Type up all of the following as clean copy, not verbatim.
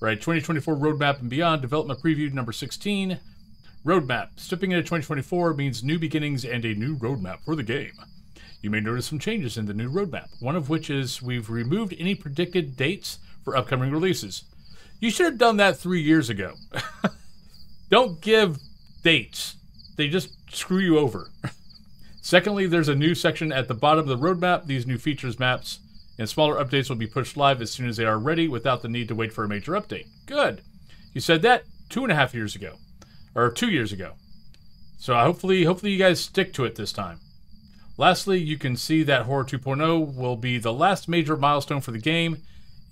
Right, 2024 Roadmap and Beyond, Development Preview number 16. Roadmap. Stepping into 2024 means new beginnings and a new roadmap for the game. You may notice some changes in the new roadmap, one of which is we've removed any predicted dates for upcoming releases. You should have done that 3 years ago. Don't give dates. They just screw you over. Secondly, there's a new section at the bottom of the roadmap. These new features, maps, and smaller updates will be pushed live as soon as they are ready without the need to wait for a major update. Good. You said that 2.5 years ago. Or 2 years ago. So hopefully you guys stick to it this time. Lastly, you can see that Horror 2.0 will be the last major milestone for the game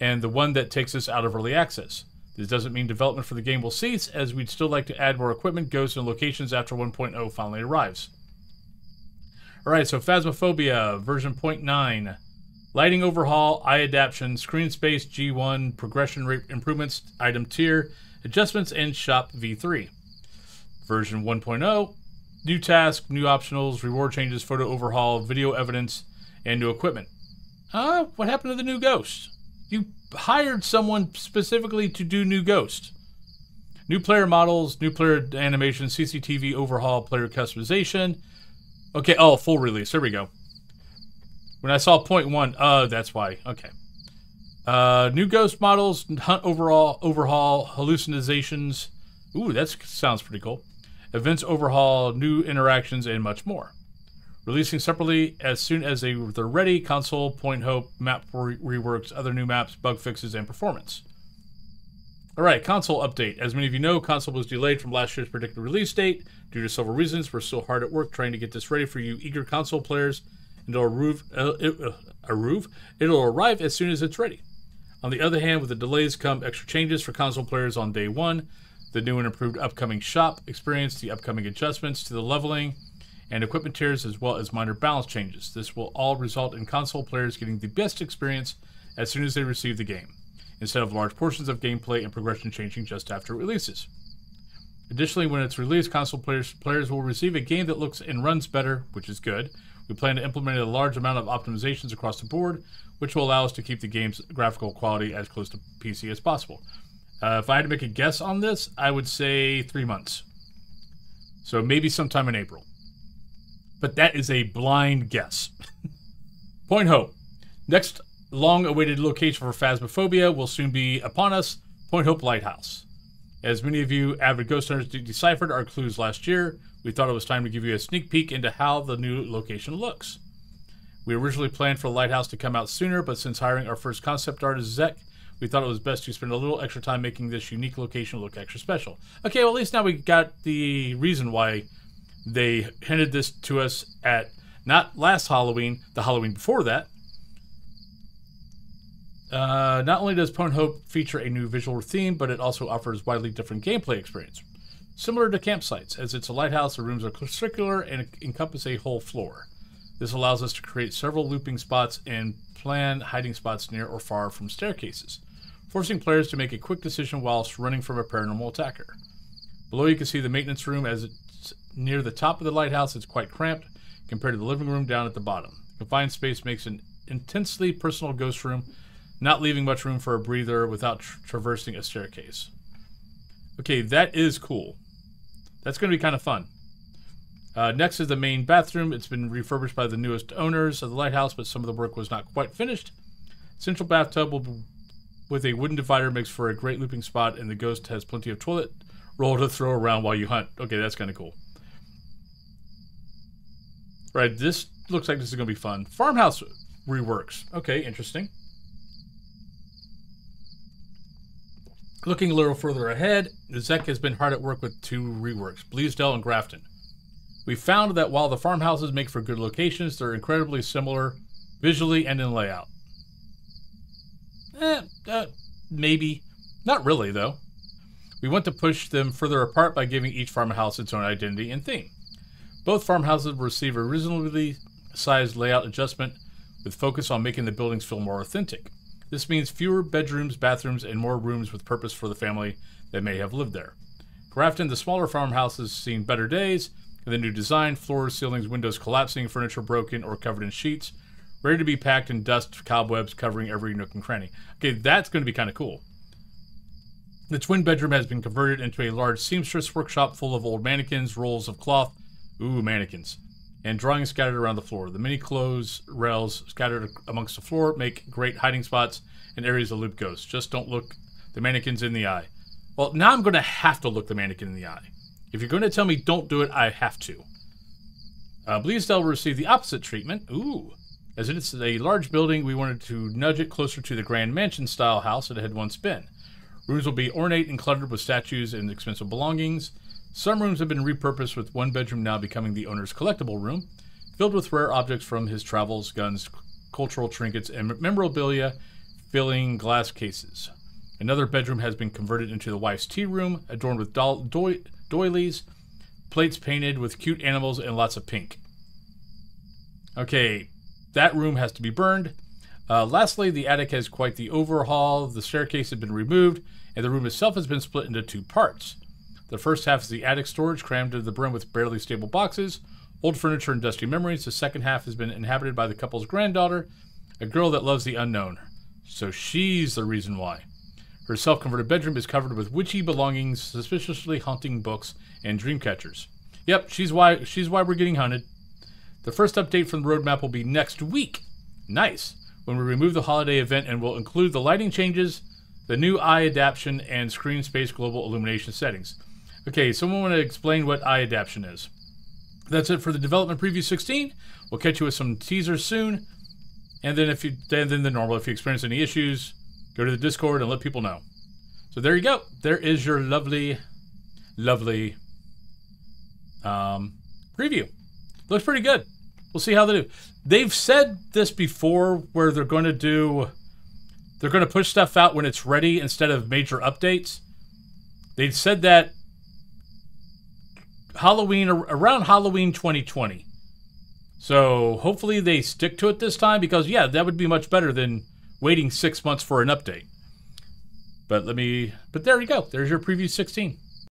and the one that takes us out of early access. This doesn't mean development for the game will cease, as we'd still like to add more equipment, ghosts, and locations after 1.0 finally arrives. Alright, so Phasmophobia, version 0.9. Lighting overhaul, eye adaptation, screen space, G1, progression rate improvements, item tier, adjustments, and shop v3. Version 1.0, new task, new optionals, reward changes, photo overhaul, video evidence, and new equipment. What happened to the new ghost? You hired someone specifically to do new ghost. New player models, new player animation, CCTV overhaul, player customization. Okay, oh, full release. There we go. When I saw 0.1, that's why. Okay. New ghost models, hunt overhaul, hallucinations. Ooh, that sounds pretty cool. Events overhaul, new interactions, and much more. Releasing separately as soon as they're ready. Console, Point Hope, map reworks, other new maps, bug fixes, and performance. Alright, console update. As many of you know, console was delayed from last year's predicted release date. Due to several reasons, we're still hard at work trying to get this ready for you eager console players. And it'll arrive as soon as it's ready. On the other hand, with the delays come extra changes for console players on day one. The new and improved upcoming shop experience, the upcoming adjustments to the leveling and equipment tiers, as well as minor balance changes. This will all result in console players getting the best experience as soon as they receive the game, instead of large portions of gameplay and progression changing just after it releases. Additionally, when it's released, console players will receive a game that looks and runs better, which is good. We plan to implement a large amount of optimizations across the board, which will allow us to keep the game's graphical quality as close to PC as possible. If I had to make a guess on this, I would say 3 months. So maybe sometime in April. But that is a blind guess. Point Hope. Next long-awaited location for Phasmophobia will soon be upon us, Point Hope Lighthouse. As many of you avid ghost hunters deciphered our clues last year, we thought it was time to give you a sneak peek into how the new location looks. We originally planned for the lighthouse to come out sooner, but since hiring our first concept artist, Zek, we thought it was best to spend a little extra time making this unique location look extra special. Okay, well, at least now we got the reason why they hinted this to us at not last Halloween, the Halloween before that. Not only does Point Hope feature a new visual theme, but it also offers widely different gameplay experience. Similar to campsites, as it's a lighthouse, the rooms are circular and encompass a whole floor. This allows us to create several looping spots and plan hiding spots near or far from staircases, forcing players to make a quick decision whilst running from a paranormal attacker. Below you can see the maintenance room. As it's near the top of the lighthouse, it's quite cramped compared to the living room down at the bottom. Confined space makes an intensely personal ghost room, not leaving much room for a breather without traversing a staircase. Okay, that is cool. That's going to be kind of fun. Next is the main bathroom. It's been refurbished by the newest owners of the lighthouse, but some of the work was not quite finished. Central bathtub with a wooden divider makes for a great looping spot, and the ghost has plenty of toilet roll to throw around while you hunt. Okay, that's kind of cool. Right, this looks like this is going to be fun. Farmhouse reworks. Okay, interesting. Looking a little further ahead, Zek has been hard at work with 2 reworks, Bleasdale and Grafton. We found that while the farmhouses make for good locations, they're incredibly similar visually and in layout. Maybe. Not really, though. We want to push them further apart by giving each farmhouse its own identity and theme. Both farmhouses will receive a reasonably sized layout adjustment with focus on making the buildings feel more authentic. This means fewer bedrooms, bathrooms, and more rooms with purpose for the family that may have lived there. Grafton, the smaller farmhouse, has seen better days, with a new design, floors, ceilings, windows collapsing, furniture broken or covered in sheets, ready to be packed in dust, cobwebs covering every nook and cranny. Okay, that's going to be kind of cool. The twin bedroom has been converted into a large seamstress workshop full of old mannequins, rolls of cloth, mannequins, and drawings scattered around the floor. The many clothes rails scattered amongst the floor make great hiding spots and areas of loop ghosts. Just don't look the mannequins in the eye. Well, now I'm going to have to look the mannequin in the eye. If you're going to tell me don't do it, I have to. Bleasdale will receive the opposite treatment. As it is a large building, we wanted to nudge it closer to the Grand Mansion-style house it had once been. Rooms will be ornate and cluttered with statues and expensive belongings. Some rooms have been repurposed, with one bedroom now becoming the owner's collectible room, filled with rare objects from his travels, guns, cultural trinkets, and memorabilia filling glass cases. Another bedroom has been converted into the wife's tea room, adorned with doilies, plates painted with cute animals, and lots of pink. Okay, that room has to be burned. Lastly, the attic has quite the overhaul. The staircase has been removed, and the room itself has been split into two parts. The first half is the attic storage, crammed to the brim with barely stable boxes, old furniture, and dusty memories. The second half has been inhabited by the couple's granddaughter, a girl that loves the unknown. So she's the reason why. Her self-converted bedroom is covered with witchy belongings, suspiciously haunting books, and dream catchers. Yep, she's why we're getting hunted. The first update from the roadmap will be next week. Nice. When we remove the holiday event, and will include the lighting changes, the new eye adaptation, and screen space global illumination settings. Okay, someone want to explain what eye adaptation is? That's it for the development preview 16. We'll catch you with some teasers soon. And then then the normal, if you experience any issues, go to the Discord and let people know. So there you go. There is your lovely preview. Looks pretty good. We'll see how they do. They've said this before, where they're going to push stuff out when it's ready instead of major updates. They said that around Halloween 2020. So hopefully they stick to it this time, because yeah, that would be much better than waiting 6 months for an update. But there you go. There's your preview 16.